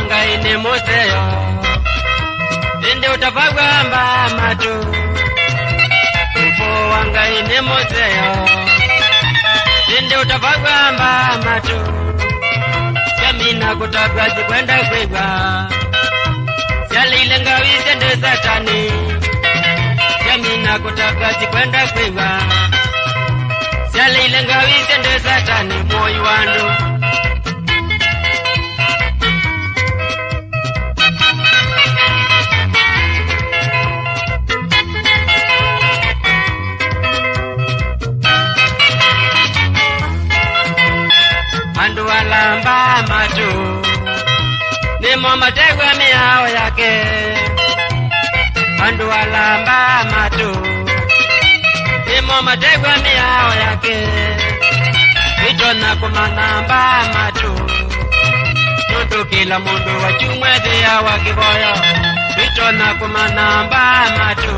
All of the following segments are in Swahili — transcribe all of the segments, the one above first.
Ngai ni museo, inde utapagamba matu. Ngai ni museo, inde utapagamba matu. Jamina kutaka zikwenda kwigwa, yalile ngawi zende satani. Jamina kutaka zikwenda kwigwa, yalile ngawi zende satani moyo wandu. Andu walamba matu, nimo mategwa miao yake. Andu walamba matu, nimo mategwa miao yake. Vitona kumanamba matu, nudu kila mundu wachumwezi ya wakiboyo. Vitona kumanamba matu,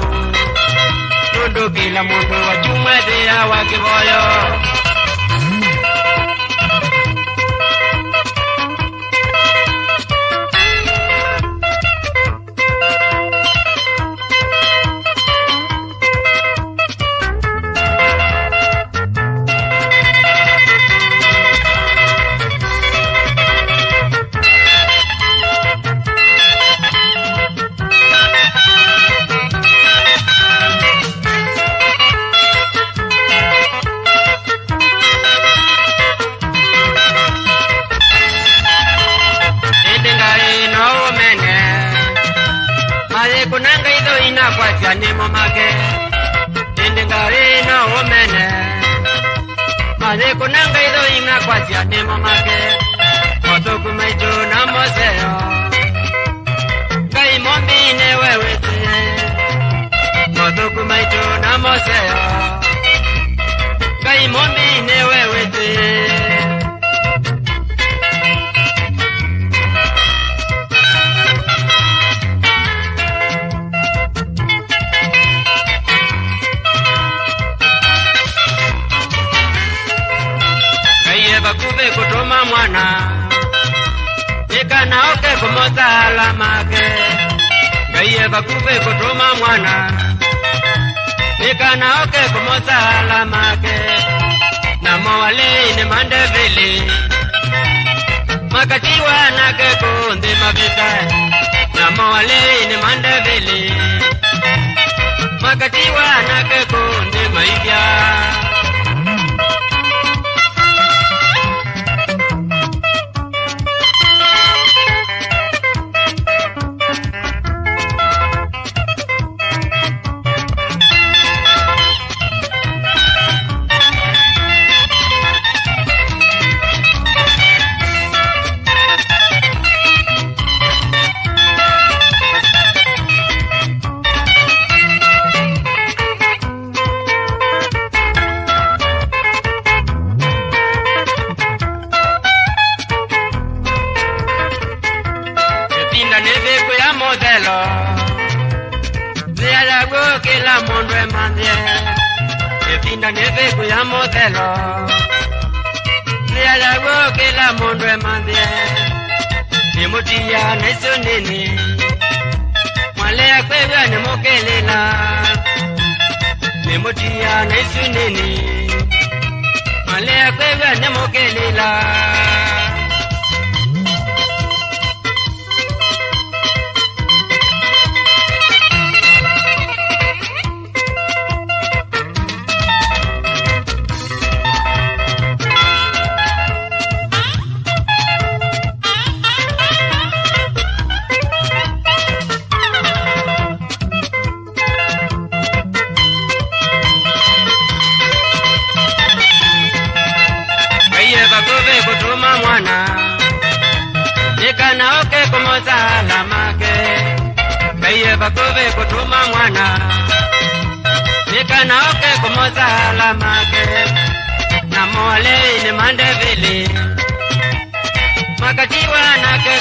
nudu kila mundu wachumwezi ya wakiboyo. Kunanga ido ina kwa chani momake, inde ngari na omene. Maze kunanga ido ina kwa chani momake, moto kumaicho na museo. Ngai mombi ne wewe tiye, moto kumaicho na museo. Ngai mombi ne wewe tiye. Bakube kutuma mwana, nika naoke kumoza alamake. Gaiye bakube kutuma mwana, nika naoke kumoza alamake. Namo wale ni mandevili, makatiwa nake kundi mabita. Namo wale ni mandevili, makatiwa nake kundi maibia. Modelo, vea la que la mundo es mandie, que pinta neve cuya modelo, vea la que la mundo es mandie, ni motia ni sonini, malea cueva ni mokelela, ni motia ni sonini, malea cueva ni mokelela. Bakube kutuma mwana, nika naoke kumoza alamake. Gaiye bakube kutuma mwana, nika naoke kumoza alamake. Namo wale ni mandevili, makatiwa nake